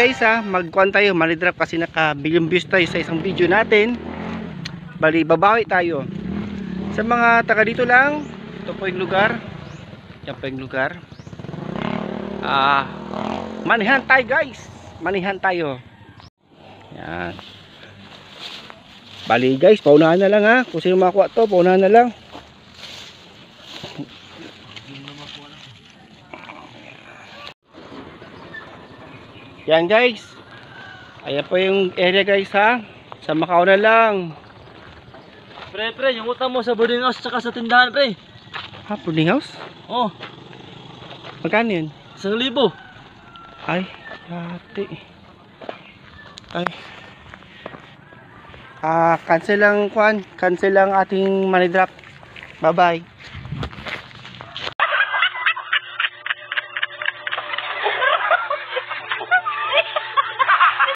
guys ha, magkuhan tayo, money drop kasi naka-billion views tayo sa isang video natin. Bali, babawi tayo. Sa mga taga dito lang, ito po yung lugar. Yan po yung lugar. Manihan tayo guys. Manihan tayo. Yan. Bali guys, paunahan na lang ha. Kung sino makakuha to, paunahan na lang. Yan guys. Ayan po yung area guys ha. Sa Macau na lang. Pre, yung utang mo sa boarding house tsaka sa tindahan, pre. Ha, boarding house? Oh. Magkano yun? 1,000. Ay, hati. Ay. Cancel lang kuan. Cancel lang ating money drop. Bye bye.